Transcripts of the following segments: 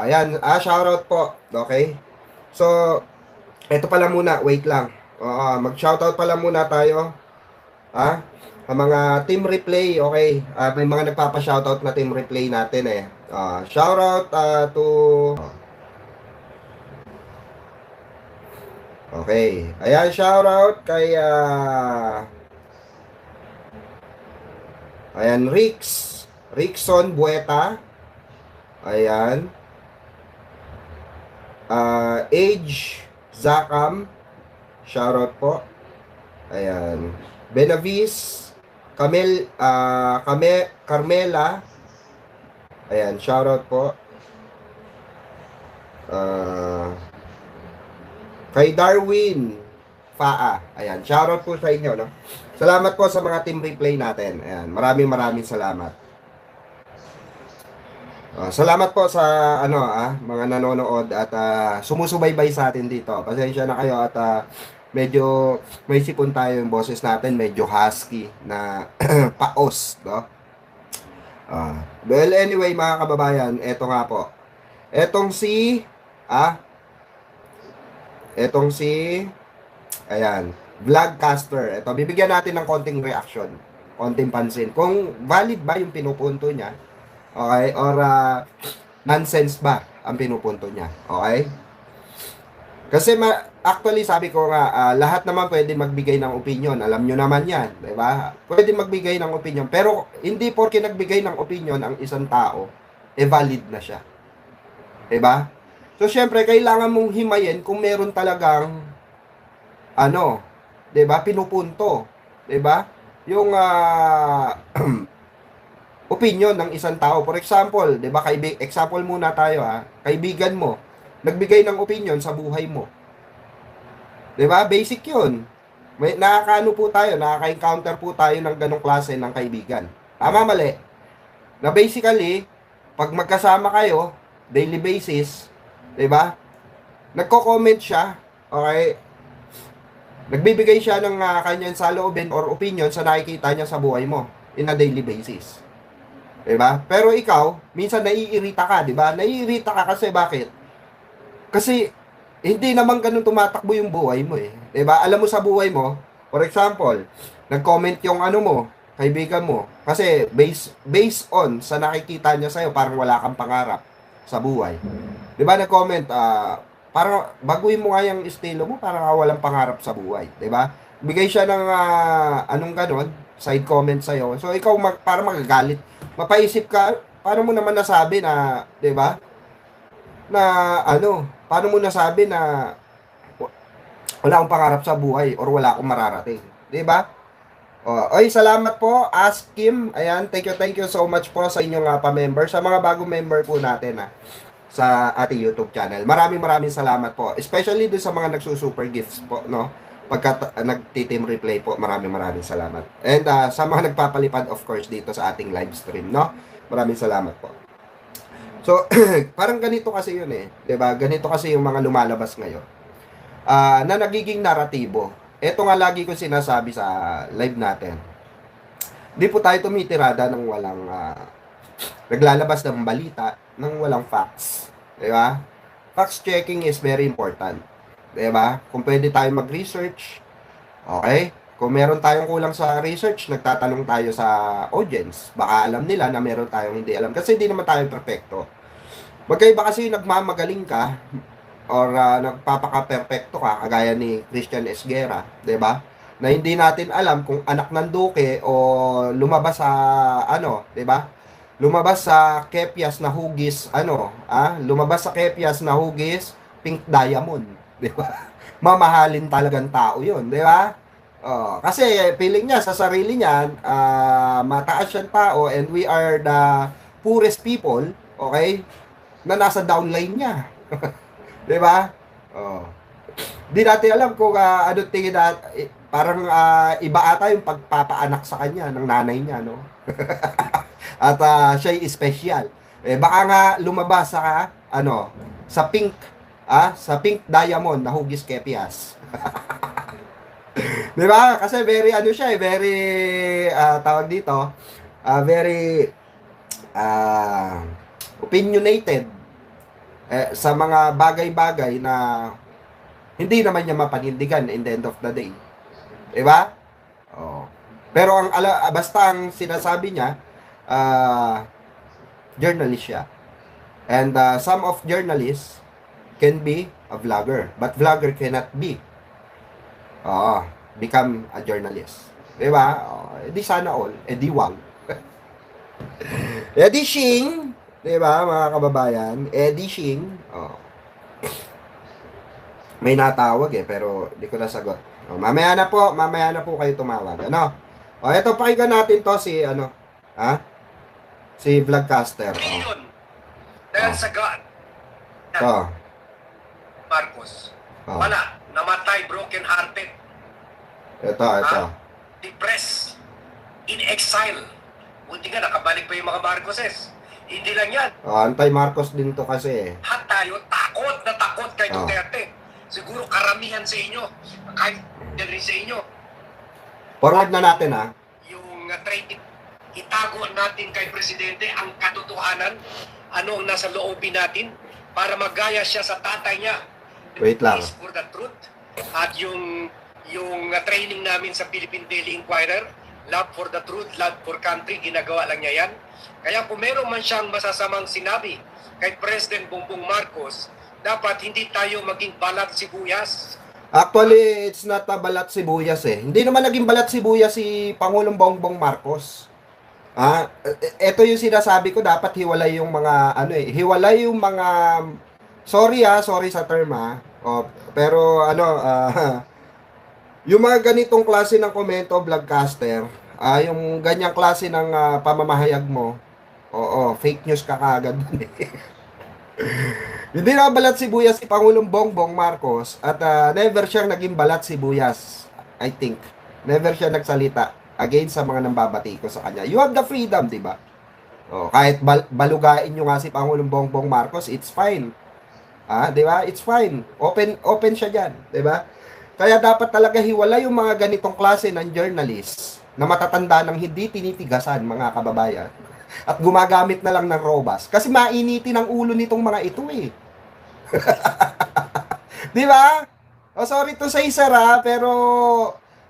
Ayan, shoutout po. Okay? So, eto pala muna, wait lang. Mag-shoutout pala muna tayo. Ang mga team replay, okay? May mga nagpapa-shoutout na team replay natin eh. Shoutout to... Okay. Ayan, shoutout kay... ayan, Rickson Bueta. Ayan. Age Zakam. Shoutout po. Ayan. Benavis, Carmela. Ayan, shoutout po. Kay Darwin Faa. Ayan, shoutout po sa inyo, no? Salamat po sa mga team replay natin. Ayan, maraming salamat. Salamat po sa mga nanonood at sumusubaybay sa atin dito. Pasensya na kayo at medyo may sipon tayo yung boses natin, medyo husky na paos, no? Well, anyway, mga kababayan, eto nga po. Etong si ayan, Vlogcaster. Ito, bibigyan natin ng konting reaction, konting pansin. Kung valid ba yung pinupunto niya, okay? Or nonsense ba ang pinupunto niya, okay? Kasi actually sabi ko nga, lahat naman pwede magbigay ng opinion. Alam nyo naman yan, di ba? Pwede magbigay ng opinion. Pero hindi porke nagbigay ng opinion ang isang tao, valid na siya. Di ba? So, syempre, kailangan mong himayin kung meron talagang, 'di ba, pinupunto, 'di ba? Yung opinion ng isang tao. For example, 'di ba, example muna tayo kaibigan mo nagbigay ng opinion sa buhay mo. 'Di ba? Basic 'yun. May nakakaano po tayo, nakaka-encounter po tayo ng ganong klase ng kaibigan. Tama, mali? Na basically, pag magkasama kayo, daily basis, 'di ba? Nagko-comment siya, okay? Nagbibigay siya ng kanyang saloobin or opinion sa nakikita niya sa buhay mo in a daily basis. 'Di ba? Pero ikaw, minsan naiirita ka, 'di ba? Naiirita ka kasi bakit? Kasi hindi naman ganun tumatakbo yung buhay mo eh. 'Di ba? Alam mo sa buhay mo, for example, nag-comment yung mo, kaibigan mo. Kasi based on sa nakikita niya sa'yo, parang wala kang pangarap sa buhay. 'Di ba? Nag-comment, parang baguhin mo nga yung estilo mo, parang walang pangarap sa buhay, 'di ba? Bigay siya ng ganon, side comment sa iyo. So ikaw para magagalit. Mapaisip ka, paano mo naman nasabi na, 'di ba? Na paano mo nasabi na wala akong pangarap sa buhay or wala akong mararating, 'di ba? Oy, salamat po, Ask Kim. Ayan, thank you so much po sa inyong pa-member, sa mga bagong member po natin sa ating YouTube channel. Maraming salamat po. Especially doon sa mga nagsusuper gifts po, no? Pagka nagti-team replay po, maraming salamat. And sa mga nagpapalipad, of course, dito sa ating live stream, no? Maraming salamat po. So, parang ganito kasi yun eh. 'Di ba? Ganito kasi yung mga lumalabas ngayon. Na nagiging naratibo. Ito nga lagi ko sinasabi sa live natin. Di po tayo tumitirada ng walang naglalabas ng balita ng walang facts. Di ba? Facts checking is very important. Di ba? Kung pwede tayo mag-research, okay? Kung meron tayong kulang sa research, nagtatanong tayo sa audience. Baka alam nila na meron tayong hindi alam. Kasi hindi naman tayo perfecto. Magkaiba kasi nagmamagaling ka or nagpapaka-perfecto ka, kagaya ni Christian Esguera, 'di ba? Na hindi natin alam kung anak ng duke o lumabas sa 'di ba? Lumabas sa Kepias na hugis, lumabas sa Kepias na hugis, pink diamond, 'di ba? Mamahalin talagang tao 'yun, 'di ba? Kasi feeling niya sa sarili niya, mataas siyang tao and we are the poorest people, okay? Na nasa downline niya. 'Di ba? Di natin alam kung ano tingin parang iba ata yung pagpapaanak sa kanya ng nanay niya, no? At siya ay special. Baka nga lumabas sa sa pink diamond na hugis Kepias. 'Di ba? Kasi very very tawag dito, very opinionated. sa mga bagay-bagay na hindi naman niya mapanindigan in the end of the day. Diba? Oh. Pero basta ang sinasabi niya, journalist siya. And some of journalists can be a vlogger, but vlogger cannot be become a journalist. Diba? Di sana all. Di wag. Di Shing. Diba, mga kababayan? Di Shing. May natawag pero di ko nasagot. Mamaya na po kayo tumawag. Ano? Ito pakinggan natin to si si Vlogcaster. Dahil sa God. Marcos. Wala. Namatay, broken hearted. Ito. Depressed. In exile. Buti nga, nakabalik pa yung mga Marcoses. Hindi lang yan. Anti-Marcos din to kasi. Lahat tayo takot na takot kay Duterte. Siguro karamihan sa inyo. Kahit rin sa inyo. Forward na natin Yung training. Itago natin kay Presidente ang katotohanan. Ano ang nasa loobin natin. Para magaya siya sa tatay niya. Wait lang. Peace for the truth. At yung training namin sa Philippine Daily Inquirer, love for the truth, love for country, ginagawa lang niya yan. Kaya kung meron man siyang masasamang sinabi kay President Bongbong Marcos, dapat hindi tayo maging balat sibuyas. Actually, it's not a balat sibuyas Hindi naman naging balat sibuyas si Pangulong Bongbong Marcos. Ito yung sinasabi ko, dapat hiwalay yung mga hiwalay yung mga sorry sa term pero yung mga ganitong klase ng komento, Vlogcaster, yung ganyang klase ng pamamahayag mo, fake news ka kaagad. Hindi na balat sibuyas si Pangulong Bongbong Marcos at never siyang naging balat sibuyas, I think. Never siya nagsalita against sa mga nambabati ko sa kanya. You have the freedom, di ba? Kahit balugain nyo nga si Pangulong Bongbong Marcos, it's fine. Di ba? It's fine. Open siya diyan, di ba? Kaya dapat talaga hiwalay yung mga ganitong klase ng journalists na matatanda ng hindi tinitigasan, mga kababayan. At gumagamit na lang ng robas. Kasi mainitin ang ulo nitong mga ito Di ba? Sorry to say, sir, pero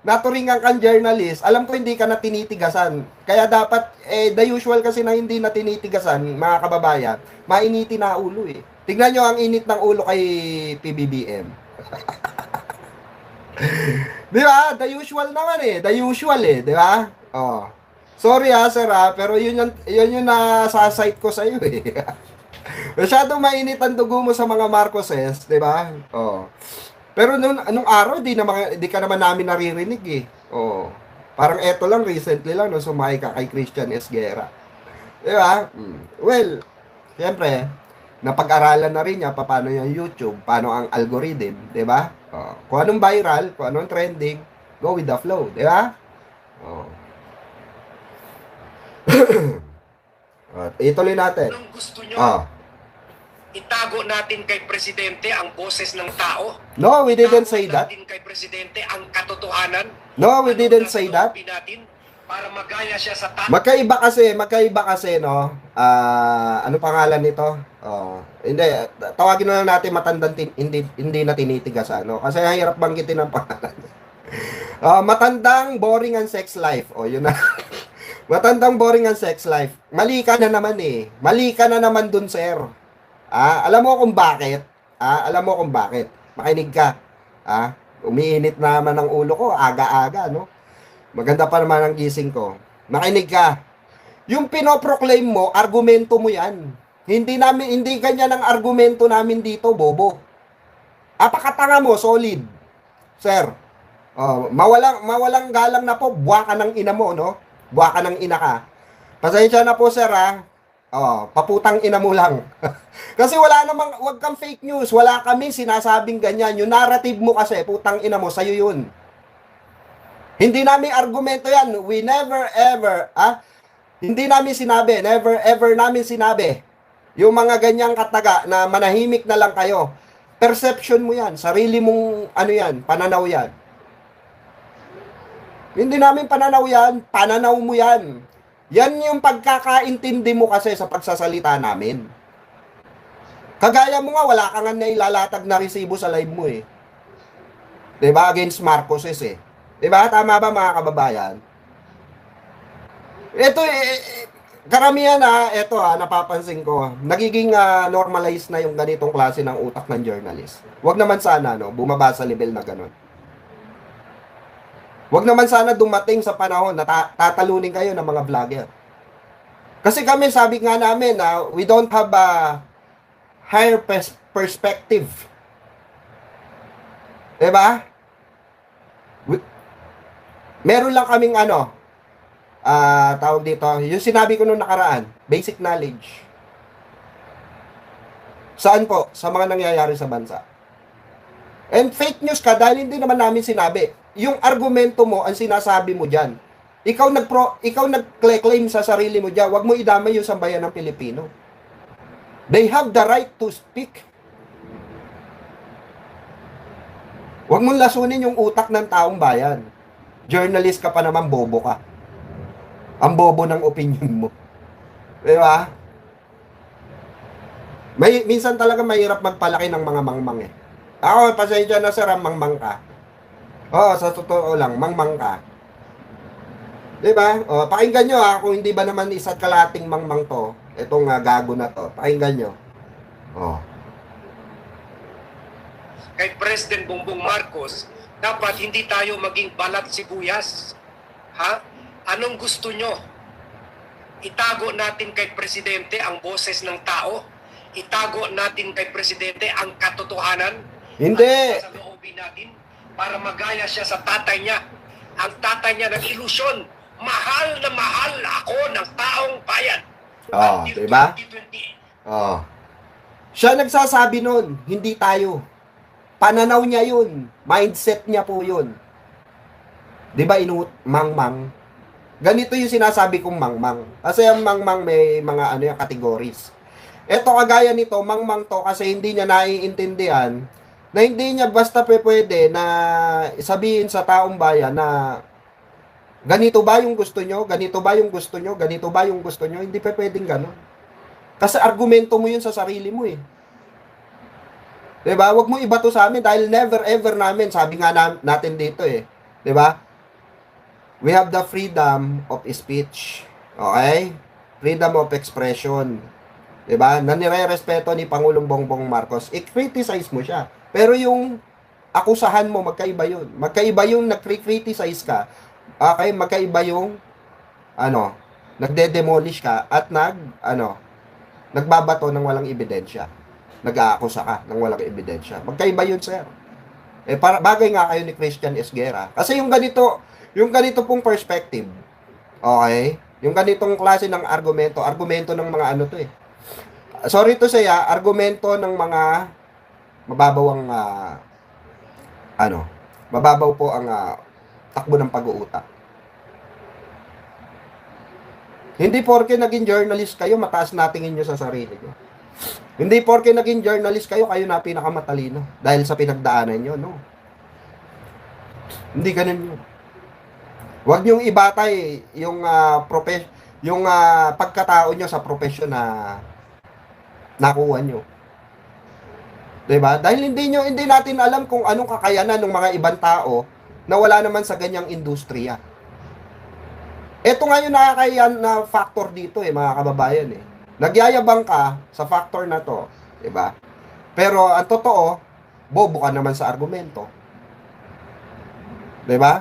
naturingan kang journalist. Alam ko hindi ka na tinitigasan. Kaya dapat, the usual kasi na hindi na tinitigasan, mga kababayan, mainitin na ulo Tignan nyo ang init ng ulo kay PBBM. Di ba? The usual naman The usual di ba? Sorry sir pero yun yung nasa-site ko sa iyo Masyadong mainit ang dugo mo sa mga Marcoses, di ba? Pero anong araw di ka naman namin naririnig Parang eto lang recently lang sumakay ka kay Christian Esguerra. Di ba? Well, siyempre, napag-aralan na rin niya paano yung YouTube, paano ang algorithm, di ba? Kung anong viral, kung anong trending, go with the flow, di ba? Ituloy natin. Anong gusto nyo? Itago natin kay Presidente ang boses ng tao? No, we didn't say that. Itago natin kay Presidente ang katotohanan? No, we didn't say that. Natin para magaya siya sa tatay. Magkaiba kasi, no? Ano pangalan nito? Hindi, tawagin na lang natin matandang hindi na tinitigas, Kasi hirap banggitin ang pangalan. Matandang boring ang sex life. Yun na. Matandang boring ang sex life. Mali ka na naman Mali ka na naman dun, sir. Alam mo kung bakit? Makinig ka. Umiinit naman ang ulo ko, aga-aga, no? Maganda pa naman ang gising ko. Makinig ka. Yung pinoproclaim mo, argumento mo yan. Hindi ganyan ang argumento namin dito, bobo. Apakatanga mo, solid. Sir. Mawalang galang na po, buwa ka ng ina mo, no? Buwa ka ng ina ka. Pasensya na po, sir, paputang ina mo lang. Kasi wag kang fake news. Wala kami sinasabing ganyan. Yung narrative mo kasi, putang ina mo, sa'yo yun. Hindi namin argumento yan. We never ever, hindi namin sinabi, never ever namin sinabi. Yung mga ganyang kataga na manahimik na lang kayo. Perception mo yan. Sarili mong, pananaw yan. Hindi namin pananaw yan. Pananaw mo yan. Yan yung pagkakaintindi mo kasi sa pagsasalita namin. Kagaya mo nga, wala ka nga na ilalatag na resibo sa live mo eh. 'Di ba? Against Marcoses eh. 'Di ba? Tama ba mga kababayan? Ito karamihan ito napapansin ko, nagiging normalized na yung ganitong klase ng utak ng journalist. Huwag naman sana bumaba sa level na ganun. Huwag naman sana dumating sa panahon na tatalunin kayo ng mga vlogger. Kasi kami, sabi nga namin na we don't have a higher perspective. Diba? Meron lang kaming tawag dito, yung sinabi ko nung nakaraan, basic knowledge. Saan po? Sa mga nangyayari sa bansa. And fake news ka dahil hindi naman namin sinabi. Yung argumento mo, ang sinasabi mo dyan. Ikaw nag-claim sa sarili mo dyan, wag mo idamay yung sambayan ng Pilipino. They have the right to speak. Wag mong lasunin yung utak ng taong bayan. Journalist ka pa naman, bobo ka. Ang bobo ng opinion mo. Diba? Minsan talaga mahirap magpalaki ng mga mangmang eh. Ako, pasensya na sir, mangmang ka. Oo, sa totoo lang, mangmang ka. Diba? O, pakinggan nyo kung hindi ba naman isa't kalating mangmang to, itong gago na to. Pakinggan nyo. O. Kay President Bongbong Marcos, dapat hindi tayo maging balat sibuyas. Ha? Anong gusto nyo? Itago natin kay Presidente ang boses ng tao? Itago natin kay Presidente ang katotohanan? Hindi. At sa loobin natin para magaya siya sa tatay niya. Ang tatay niya ng ilusyon. Mahal na mahal ako ng taong bayan. Oh, diba? 2028. Oh. Siya nagsasabi nun, hindi tayo. Pananaw niya yun. Mindset niya po yun. Diba mangmang? Ganito yung sinasabi kong mangmang. Kasi ang mangmang may mga yung categories. Ito kagaya nito, mangmang to kasi hindi niya naiintindihan na hindi niya basta pwede na sabihin sa taong bayan na ganito ba yung gusto nyo? Ganito ba yung gusto nyo? Ganito ba yung gusto nyo? Hindi pwedeng gano'n. Kasi argumento mo yun sa sarili mo eh. Diba? Huwag mo ibato sa amin dahil never ever namin, sabi nga natin dito eh. Diba? We have the freedom of speech. Okay? Freedom of expression. Diba? Na nire-respeto ni Pangulong Bongbong Marcos. I-criticize mo siya. Pero yung akusahan mo, magkaiba yun. Magkaiba yung nag-criticize ka. Okay? Magkaiba yung nagde-demolish ka at nagbabato ng walang ebidensya. Nag-aakusa ka ng walang ebidensya. Magkaiba yun, sir. Bagay nga kayo ni Christian Esguerra. Kasi yung ganito pong perspective, okay? Yung ganitong klase ng argumento ng mga to eh. Sorry to say, argumento ng mga mababaw mababaw po ang takbo ng pag-uutak. Hindi porke naging journalist kayo, mataas natingin nyo sa sarili nyo. Hindi porke naging journalist kayo na pinakamatalino dahil sa pinagdaanan nyo, no? Hindi ganun yun. Huwag niyong ibatay yung pagkatao nyo sa profesyon na nakuha nyo. Diba? Dahil hindi natin alam kung anong kakayanan ng mga ibang tao na wala naman sa ganyang industriya. Ito nga yung nakakayan na factor dito mga kababayan eh. Nagyayabang ka sa factor na to, 'di ba? Pero ang totoo, bobo ka naman sa argumento. 'Di ba?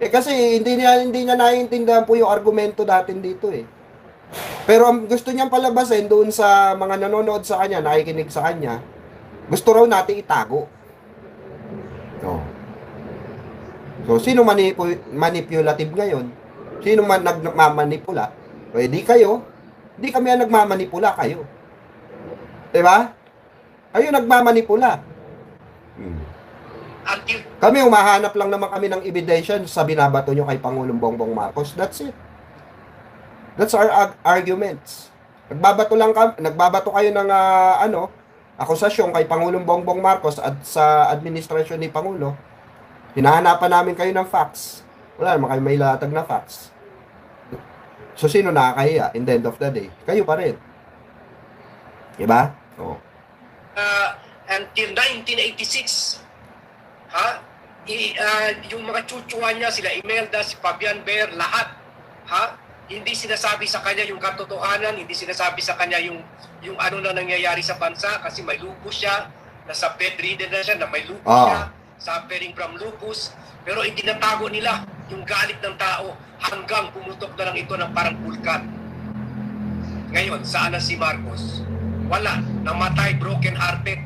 Kasi hindi niya naiintindihan po yung argumento natin dito eh. Pero ang gusto niyang palabasin doon sa mga nanonood sa kanya, nakikinig sa kanya, gusto raw natin itago. So sino manipulative ngayon? Sino man nagmamanipula? Pwede kayo. Hindi kami ang nagmamanipula, kayo. Diba? Kayo nagmamanipula. Kami humahanap lang naman kami ng ebidensya sa binabato nyo kay Pangulong Bongbong Marcos. That's it. That's our arguments. Nagbabato kayo ng akusasyon kay Pangulong Bongbong Marcos at sa administrasyon ni Pangulo. Hinahanapan namin kayo ng facts. Wala naman kayo may latag na facts. So, sino nakakahiya in the end of the day? Kayo pa rin. Diba? So, until 1986. Ha? Yung mga chuchuan niya, sila Imelda, si Fabian Ber, lahat. Ha? Hindi sinasabi sa kanya yung katotohanan, hindi sinasabi sa kanya yung ano na nangyayari sa bansa kasi may lupus siya, nasa bedridden na siya, na may lupus siya, suffering from lupus. Pero itinatago nila yung galit ng tao hanggang pumutok na lang ito ng parang vulkan. Ngayon, saan na si Marcos? Wala. Namatay, broken hearted.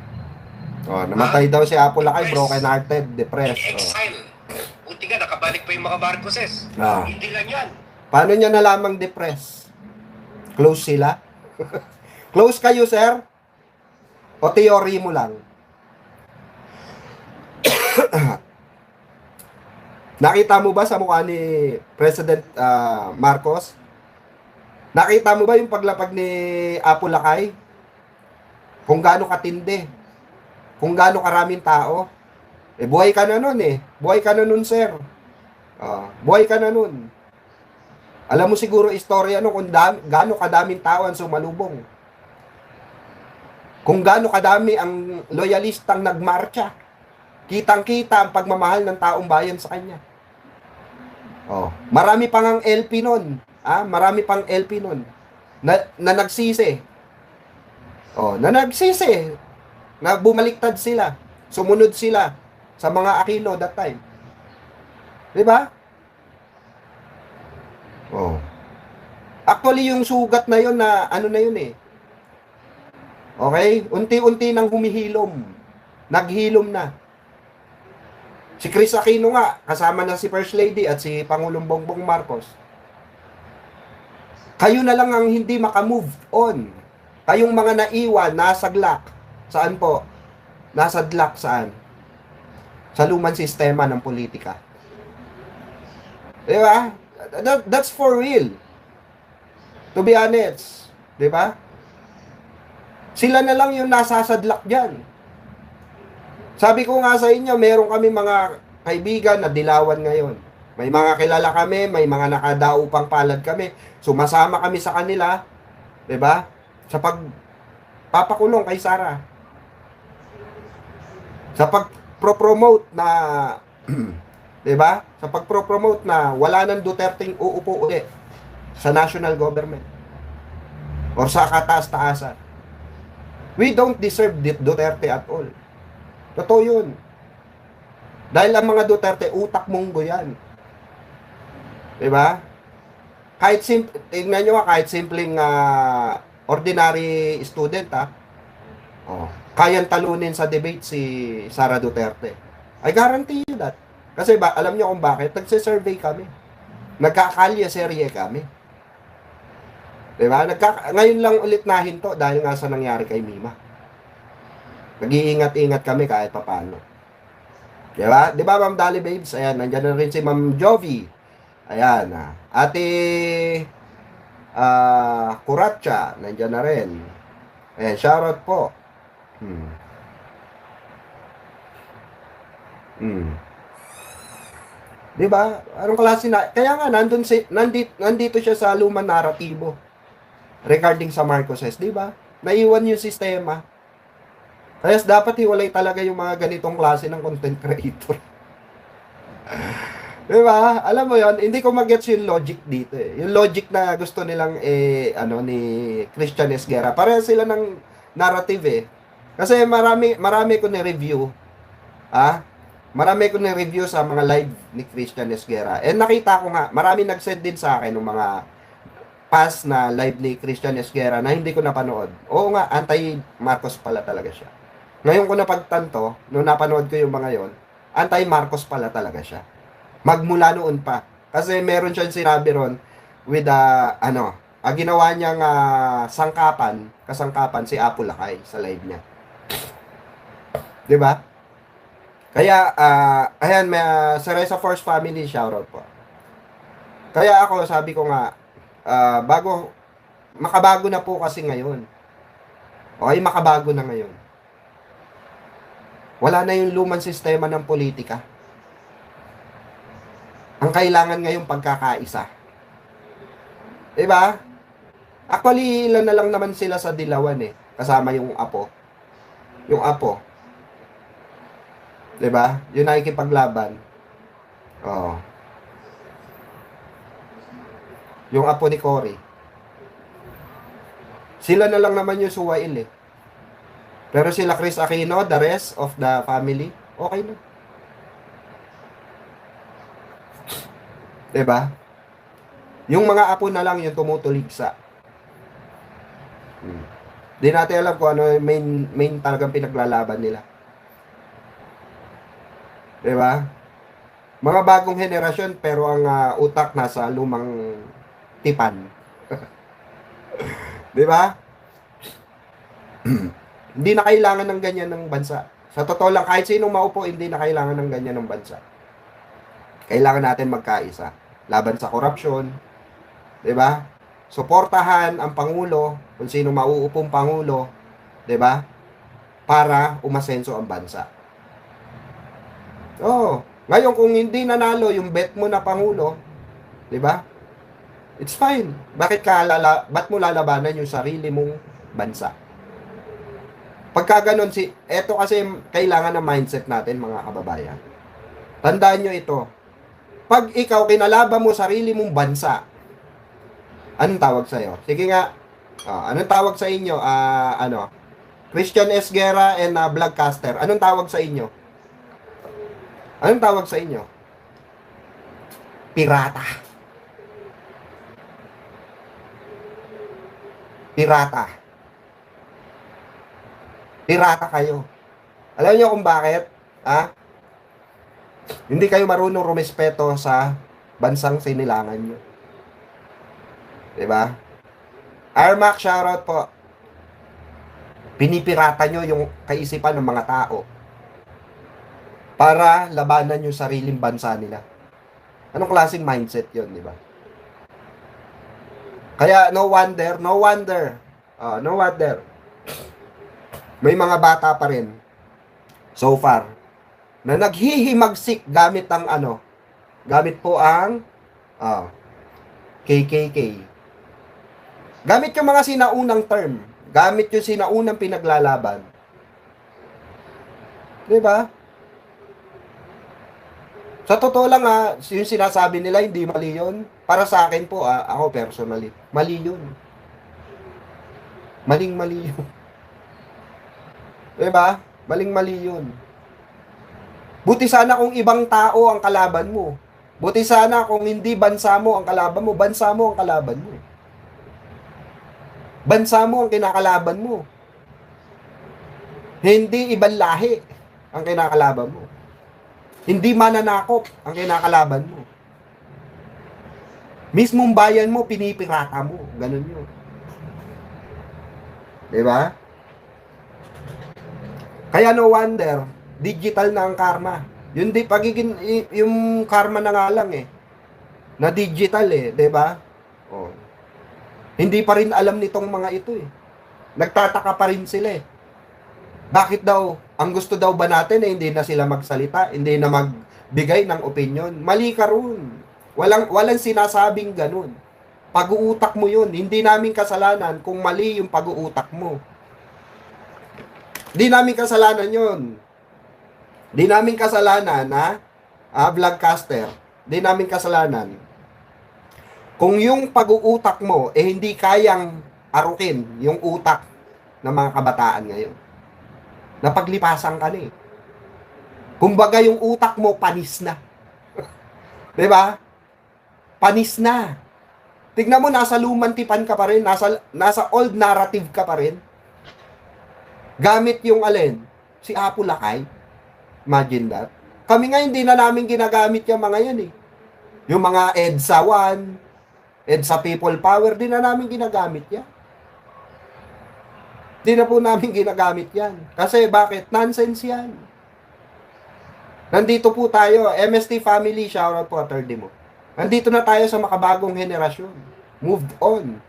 Namatay daw si Apo Lakay, broken hearted, depressed. In exile. Buti nga, nakabalik pa yung mga Marcoses. Hindi lang yan. Paano niya nalamang depressed? Close sila? Close kayo, sir? O theory mo lang? Nakita mo ba sa mukha ni President Marcos? Nakita mo ba yung paglapag ni Apo Lakay? Kung gaano katindi. Kung gaano karaming tao. Buhay ka na nun eh. Buhay ka na nun, sir. Buhay ka na nun. Alam mo siguro istorya no kung gaano kadaming tao ang sumalubong. Kung gaano kadami ang loyalistang nagmarcha. Kitang-kita ang pagmamahal ng taong bayan sa kanya. Marami pang ang LP nun. Marami pang LP nun na nagsisi. Na nagsisi. Na bumaliktad sila. Sumunod sila sa mga Aquino that time. 'Di ba? Actually, yung sugat na yun na, ano na yun eh. Okay? Unti-unti nang humihilom. Naghilom na. Si Chris Aquino nga, kasama na si First Lady at si Pangulong Bongbong Marcos. Kayo na lang ang hindi makamove on. Kayong mga naiwan, nasa glock. Saan po? Nasa glock saan? Sa lumang sistema ng politika. Di ba? That's for real. To be honest. Di ba? Sila na lang yung nasasadlak dyan. Sabi ko nga sa inyo, meron kami mga kaibigan na dilawan ngayon. May mga kilala kami, may mga nakadaupang palad kami. Sumasama kami sa kanila. Di ba? Sa pagpapakulong kay Sara. Sa pag-promote na 'di ba? Sa pagpro-promote na wala nang Duterteng uupo ulit sa national government or sa kataas-taasan. We don't deserve Duterte at all. Totoo yun. Dahil ang mga Duterte, utak monggo yan. 'Di ba? Kahit tingnan nyo kahit simpleng ordinary student kayang talunin sa debate si Sara Duterte. I guarantee you that. Kasi alam niyo kung bakit? Nagse-survey kami. Nagkakalya serye kami. Diba? Ngayon lang ulit nahinto dahil nga sa nangyari kay Mima. Nag-iingat-ingat kami kahit papaano. Diba? Diba, Ma'am Dali Babes? Ayan, nandiyan na rin si Ma'am Jovi. Ayan, Ate Kuratcha, nandiyan na rin. Ayan, shoutout po. Diba? Anong klase na? Kaya nga, nandito siya sa lumang naratibo regarding sa Marcoses, diba? Naiwan yung sistema. Kaya dapat hiwalay talaga yung mga ganitong klase ng content creator. Diba? Alam mo yon, hindi ko mag-gets yung logic dito eh. Yung logic na gusto nilang ni Christian Esguerra. Pareho sila ng narrative eh. Kasi marami ko ni-review. Marami ko na-review sa mga live ni Christian Esguerra. And nakita ko nga, marami nag-send din sa akin ng mga past na live ni Christian Esguerra na hindi ko napanood. Oo nga, anti-Marcos pala talaga siya. Ngayon ko napagtanto, nung napanood ko yung mga yon, anti-Marcos pala talaga siya. Magmula noon pa. Kasi meron siyang sinabi ron with ginawa niyang kasangkapan si Apo Lakay sa live niya. 'Di ba? Kaya, ayan, sa Reza Force family, shoutout po. Kaya ako, sabi ko nga, makabago na po kasi ngayon. Okay, makabago na ngayon. Wala na yung lumang sistema ng politika. Ang kailangan ngayon pagkakaisa. Diba? Actually, ilan na lang naman sila sa Dilawan kasama yung apo. Yung apo. 'Di ba? Yung nakikipaglaban. Oo. Yung apo ni Cory. Sila na lang naman yung suwail eh. Pero sila Chris Aquino, the rest of the family, okay na. 'Di ba? Yung mga apo na lang yung tumutuligsa. Di natin alam kung ano yung main talagang pinaglalaban nila. 'Di ba? Mga bagong henerasyon pero ang utak nasa lumang tipan. 'Di ba? Hindi na kailangan ng ganyan ng bansa. Sa totoo lang, kahit sinong maupo, hindi na kailangan ng ganyan ng bansa. Kailangan natin magkaisa. Laban sa korupsyon, 'di ba? Suportahan ang pangulo, kung sino mauupong pangulo, 'di ba? Para umasenso ang bansa. Oh, ngayon kung hindi nanalo yung bet mo na pangulo, 'di ba? It's fine. Ba't mo lalabanan yung sarili mong bansa? Pagka ganun, eto kasi kailangan ng mindset natin, mga kababayan. Tandaan nyo ito. Pag ikaw kinalaban mo sarili mong bansa, anong tawag sa'yo? Sige nga, anong tawag sa inyo? Christian S. Guerra and Vlogcaster. Anong tawag sa inyo? Anong tawag sa inyo? Pirata. Pirata. Pirata kayo. Alam niyo kung bakit? Hindi kayo marunong rumespeto sa bansang sinilangan nyo. 'Di ba? Armac, shoutout po. Pinipirata nyo yung kaisipan ng mga tao para labanan yung sariling bansa nila. Anong klaseng mindset yun, di ba? Kaya no wonder, may mga bata pa rin so far na naghihimagsik gamit po ang KKK. Gamit yung mga sinaunang term, gamit yung sinaunang pinaglalaban. 'Di ba? Sa totoo lang yung sinasabi nila hindi mali yun. Para sa akin po, ako personally, mali yun. Maling-mali yun. 'Di ba? Maling-mali yun. Buti sana kung ibang tao ang kalaban mo. Buti sana kung hindi bansa mo ang kalaban mo, bansa mo ang kalaban mo. Bansa mo ang kinakalaban mo. Hindi ibang lahi ang kinakalaban mo. Hindi mananakop ang kinakalaban mo. Mismong bayan mo, pinipirata mo. Ganun yun. Diba? Kaya no wonder, digital na ang karma. Yung karma na nga lang na digital diba? Oh. Hindi pa rin alam nitong mga ito Nagtataka pa rin sila Bakit daw, ang gusto daw ba natin hindi na sila magsalita, hindi na magbigay ng opinion? Mali ka ron. Walang sinasabing ganun. Pag-uutak mo yun. Hindi namin kasalanan kung mali yung pag-uutak mo. Hindi namin kasalanan yun. Hindi namin kasalanan, Vlogcaster. Hindi namin kasalanan. Kung yung pag-uutak mo, hindi kayang arukin yung utak ng mga kabataan ngayon. Napaglipasan ka na Kumbaga yung utak mo panis na. 'Di ba? Panis na. Tignan mo, nasa lumang tipan ka pa rin, nasa old narrative ka pa rin. Gamit yung alin? Si Apo Lakay. Imagine that. Kami nga hindi na namin ginagamit yung mga yan Yung mga EDSA 1, EDSA People Power, di na namin ginagamit yan. Di na po namin ginagamit yan. Kasi bakit? Nonsense yan. Nandito po tayo, MST family, shoutout po, third mo. Nandito na tayo sa makabagong henerasyon. Moved on.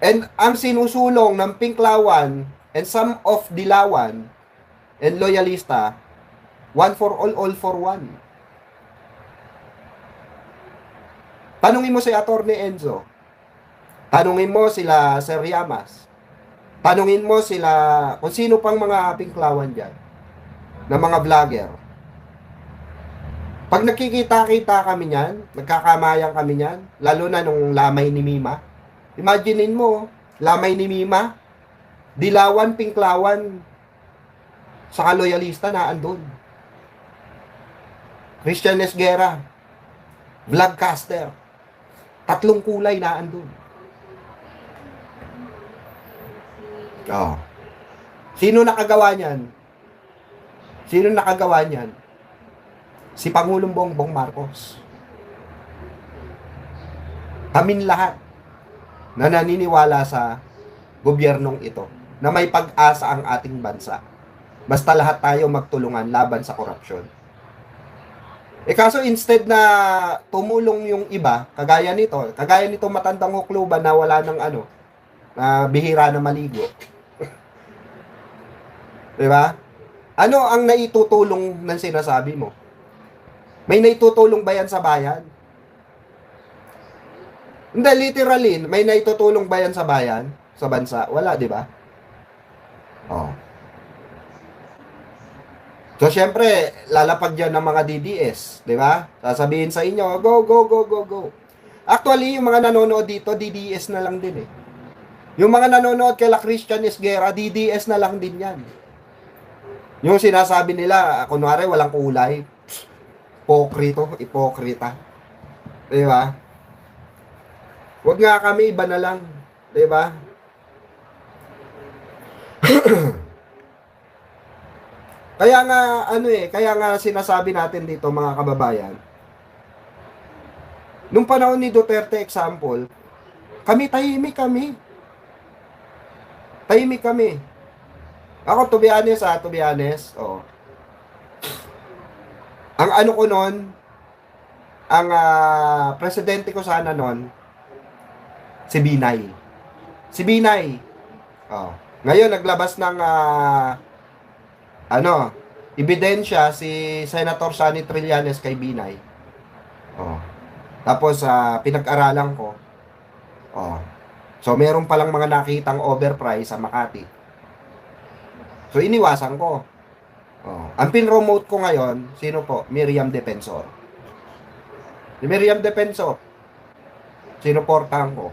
And ang sinusulong ng Pinklawan and some of Dilawan and Loyalista, one for all for one. Tanungin mo si Atty. Enzo. Tanungin mo sila Sir Yamas. Tanungin mo sila kung sino pang mga pinklawan dyan na mga vlogger. Pag nakikita-kita kami niyan, nagkakamayan kami niyan, lalo na nung lamay ni Mima. Imaginein mo, lamay ni Mima, dilawan, pinklawan, sa loyalista na andun. Christian Esguerra, vlogcaster, 3 kulay na andun. Oh. Sino nakagawa niyan? Sino nakagawa niyan? Si Pangulong Bongbong Marcos. Kaming lahat na naniniwala sa gobyernong ito na may pag-asa ang ating bansa. Basta lahat tayo magtulungan laban sa korupsyon. Kaso instead na tumulong yung iba, kagaya nito matandang hukluban na wala ng na bihira na maligo. Diba? Ano ang naitutulong ng sinasabi mo? May naitutulong ba yan sa bayan? Hindi, literally, may naitutulong ba yan sa bayan? Sa bansa? Wala, di ba? Oh. So, syempre, lalapag dyan ng mga DDS, di ba? Sasabihin sa inyo, go, go, go, go, go. Actually, yung mga nanonood dito, DDS na lang din eh. Yung mga nanonood kay Christian Esguerra, DDS na lang din yan. Yung sinasabi nila, kunwari, walang kulay. Ipokrita. Di ba? Huwag nga kami, iba na lang. Di ba? Kaya nga sinasabi natin dito mga kababayan, nung panahon ni Duterte example, tahimik kami. Ako, to be honest, ang ko noon, ang presidente ko sana noon, si Binay. Oh. Ngayon, naglabas ng ebidensya si Senator Sonny Trillanes kay Binay. Oh. Tapos, pinag-aralan ko. Oh. So, meron palang mga nakitang overprice sa Makati. So, iniwasan ko. Oh. Ang pin-promote ko ngayon, sino po? Miriam Defensor. Si Miriam Defensor. Sinuportahan ko.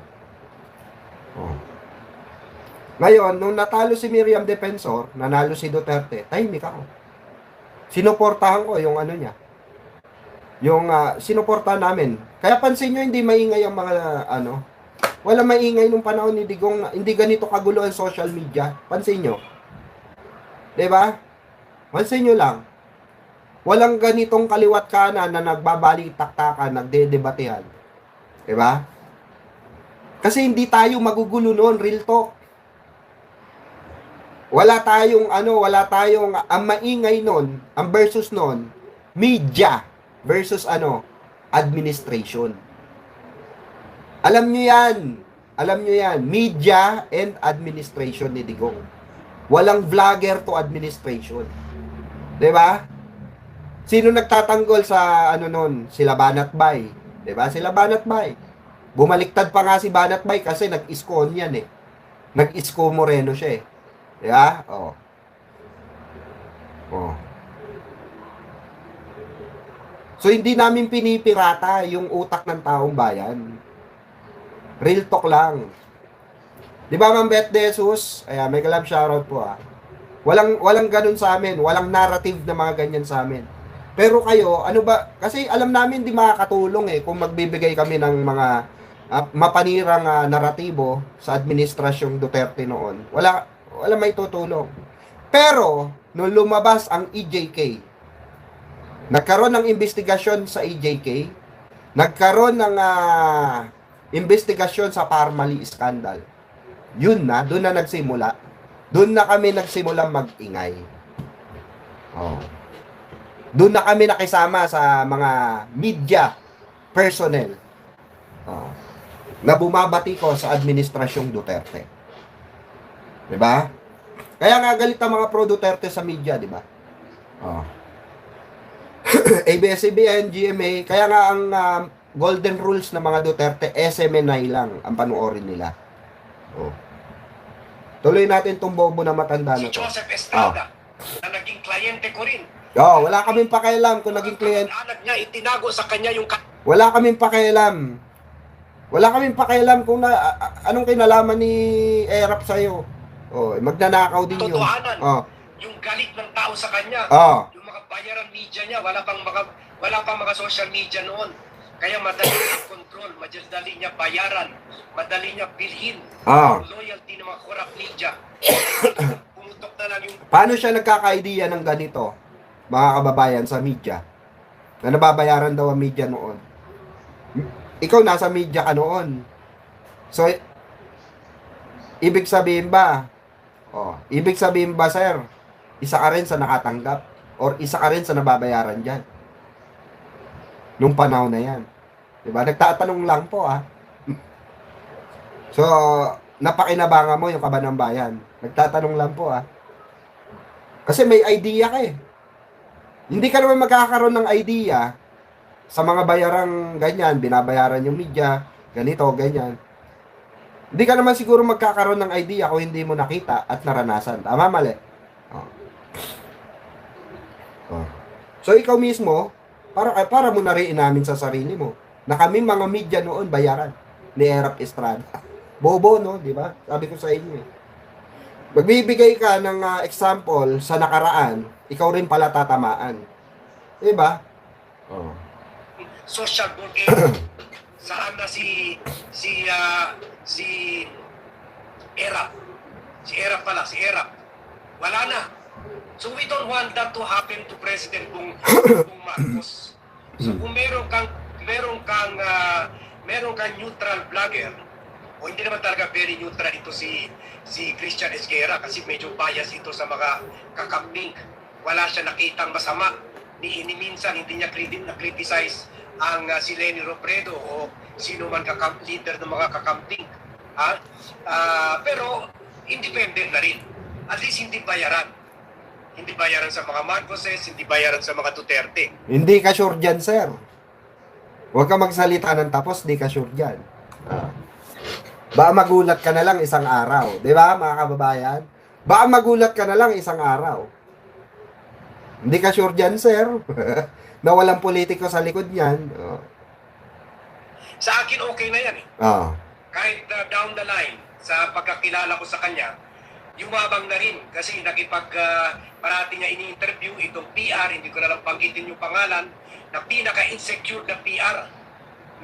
Oh. Ngayon, nung natalo si Miriam Defensor, nanalo si Duterte, tahimik ako. Sinuportahan ko yung niya. Yung sinuportahan namin. Kaya pansin nyo, hindi maingay ang mga wala maingay nung panahon ni Digong, hindi ganito kagulo ang social media. Pansin nyo. Diba? Pansin nyo lang. Walang ganitong kaliwat kanan na nagbabalik-taktakan, nagdedebatehan. Diba? Kasi hindi tayo magugulo noon, real talk. Wala tayong ang maingay noon, ang versus noon, media versus administration. Alam nyo yan, media and administration ni Digong. Walang vlogger to administration. 'Di ba? Sino nagtatanggol sa noon? Sila Banatbay. 'Di ba? Sila Banatbay. Bumaliktad pa nga si Banatbay kasi nag-isko yan eh. Nag-isko Moreno siya eh. 'Di ba? Oh. So hindi namin pinipirata yung utak ng taong bayan. Real talk lang. Di ba, Ma'am Beth De Jesus? Ayan, may kalab shoutout po Walang ganun sa amin. Walang narrative na mga ganyan sa amin. Pero kayo, kasi alam namin di makakatulong kung magbibigay kami ng mga mapanirang naratibo sa administrasyong Duterte noon. Wala may tutulong. Pero, nung lumabas ang EJK, nagkaroon ng investigasyon sa EJK, nagkaroon ng investigasyon sa Parmali scandal. Doon na nagsimula. Doon na kami nagsimula mag-ingay. Oh. Doon na kami nakisama sa mga media personnel. Oh. Na bumabati ko sa administrasyong Duterte. 'Di ba? Kaya nga galit ang mga pro Duterte sa media, 'di ba? Oh. ABS-CBN, GMA, kaya nga ang golden rules ng mga Duterte, SMNI lang ang panoorin nila. Oh. Tuloy natin tong bobo na matanda Si na to. Joseph Estrada, na naging kliyente ko rin. Wala kaming pakialam kung naging client. Anak niya, itinago sa kanya yung Wala kaming pakialam. Wala kaming pakialam kung anong kinalaman ni Erap sa'yo. Magnanakaw din yun. totohanan. Yung galit ng tao sa kanya. Yung mga bayaran media niya, wala pang mga social media noon. Kaya madali niya control, madali niya bayaran, madali niya bilhin. Yung loyalty ng mga corrupt media. Pumutok na lang yung... Paano siya nagkaka-idea ng ganito, mga kababayan, sa media? Na nababayaran daw ang media noon. Ikaw nasa media ka noon. So, ibig sabihin ba, sir, isa ka rin sa nakatanggap or isa ka rin sa nababayaran dyan? Nung panahon na yan. Diba? Nagtatanong lang po, So, napakinabangan mo yung kaban ng bayan. Nagtatanong lang po, Kasi may idea ka eh. Hindi ka naman magkakaroon ng idea sa mga bayarang ganyan, binabayaran yung media, ganito, ganyan. Hindi ka naman siguro magkakaroon ng idea kung hindi mo nakita at naranasan. Tama, mali? So, ikaw mismo, para mo na rin inamin sa sarili mo na kami mga media noon bayaran ni Erap Estrada. Bobo, no? Di ba? Sabi ko sa inyo eh. Magbibigay ka ng example sa nakaraan, ikaw rin pala tatamaan. Di ba? Social volcano. Saan na si Erap? Si Erap. Wala na. So we don't want that to happen to President Bong Marcos. So kung meron kang neutral vlogger, o hindi naman talaga very neutral ito si Christian Esguerra kasi medyo bias ito sa mga kakamping. Wala siya nakitang masama. Ni minsan hindi niya na-criticize ang si Leni Robredo o sino man leader ng mga kakamping. Pero independent na rin. At least hindi bayaran. Hindi bayaran sa mga Marcoses, hindi bayaran sa mga Duterte. Hindi ka sure dyan, sir. Huwag ka magsalita ng tapos, di ka sure dyan. Baka magulat ka na lang isang araw. Di ba, mga kababayan? Baka magulat ka na lang isang araw. Hindi ka sure dyan, sir. Na walang politiko sa likod niyan. Sa akin, okay na yan eh. Kahit down the line, sa pagkakilala ko sa kanya, yumabang na rin kasi parati niya ini-interview itong PR, hindi ko na lang banggitin yung pangalan, na pinaka-insecure na PR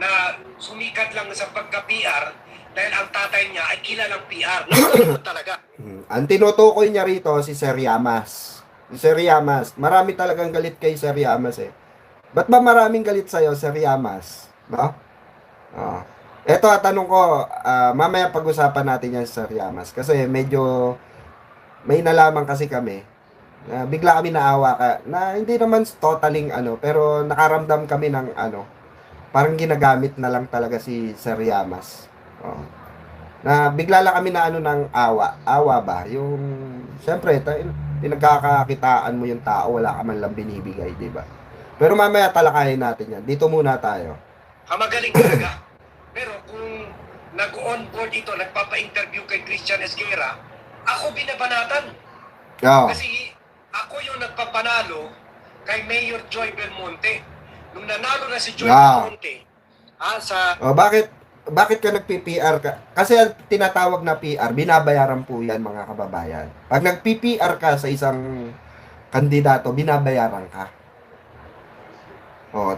na sumikat lang sa pagka-PR dahil ang tatay niya ay kilalang PR. Nakulit talaga. Ang tinutukoy niya rito si Sir Yamas. Si Sir Yamas. Marami talagang galit kay Sir Yamas eh. Ba't ba maraming galit sa'yo, Sir Yamas? No? Eto, tanong ko, mamaya pag-usapan natin yan, Sir Yamas. Kasi medyo, may nalaman kasi kami. Bigla kami naawa na hindi naman totaling pero nakaramdam kami ng parang ginagamit na lang talaga si Sir Yamas. Na bigla lang kami na ng awa. Awa ba? Yung, syempre, pinagkakakitaan mo yung tao, wala ka man lang binibigay, di ba? Pero mamaya talakayin natin yan. Dito muna tayo. Magaling talaga. Pero kung nag-on-board ito, nagpapa-interview kay Christian Esguerra, ako binabanatan. Kasi ako yung nagpapanalo kay Mayor Joy Belmonte. Nung nanalo na si Joy Belmonte, bakit ka nagpi-PR ka? Kasi ang tinatawag na PR, binabayaran po yan, mga kababayan. Pag nagpi-PR ka sa isang kandidato, binabayaran ka.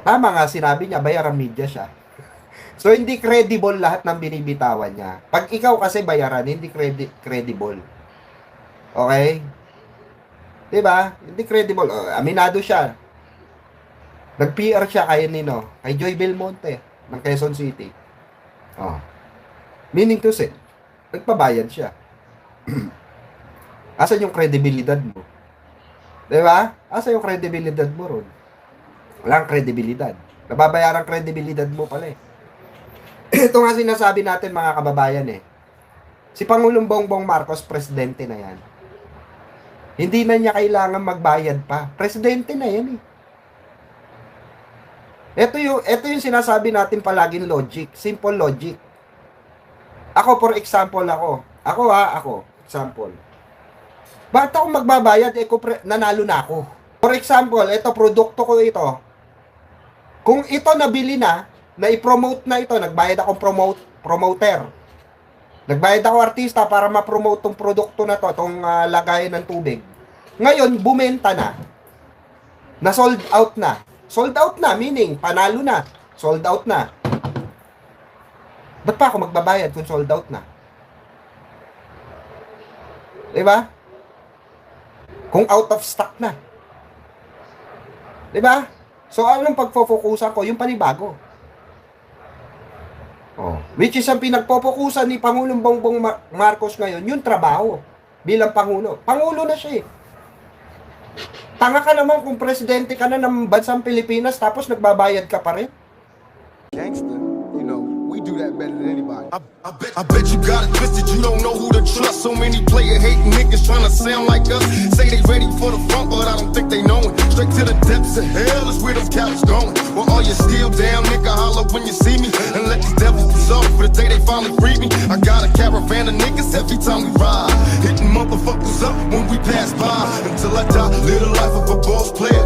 Tama nga sinabi niya, bayaran media siya. So, hindi credible lahat ng binibitawan niya. Pag ikaw kasi bayaran, hindi credible. Okay? Diba? Hindi credible. Aminado siya. Nag-PR siya kay Joy Belmonte ng Quezon City. Meaning to say, nagpabayad siya. Asan yung credibilidad mo? Diba? Asan yung credibilidad mo ron? Walang credibilidad. Nababayarang credibilidad mo pala eh. Ito nga sinasabi natin, mga kababayan eh. Si Pangulong Bongbong Marcos, presidente na yan. Hindi na niya kailangan magbayad pa. Presidente na yan eh. Ito yung sinasabi natin palaging logic. Simple logic. Ako, for example, ako. Example. Bakit ako magbabayad? Nanalo na ako. For example, ito, produkto ko ito. Kung ito nabili na i-promote na ito, nagbayad akong promoter. Nagbayad ako artista para ma-promote tong produkto na to, tong lagayan ng tubig. Ngayon, bumenta na. Na sold out na. Sold out na, meaning, panalo na. Sold out na. Ba't pa ako magbabayad kung sold out na? Diba? Kung out of stock na. Diba? So, anong pagpofokusan ko? Yung panibago. Oh. Which is ang pinagpofokusan ni Pangulong Bongbong Marcos ngayon, yung trabaho bilang Pangulo. Pangulo na siya eh. Tanga ka naman kung presidente ka na ng bansang Pilipinas tapos nagbabayad ka pa rin. Gangster, you know, we do that better than anybody. I bet you got it twisted, you don't know who to trust. So many player hating niggas trying to sound like us. Say they ready for the front, but I don't think they know it. Straight to the depths of hell is where those cowards going. Well, all you still down, nigga, holler when you see me. And let these devils be sorry for the day they finally free me. I got a caravan of niggas every time we ride. Hitting motherfuckers up when we pass by. Until I die, live the life of a boss player.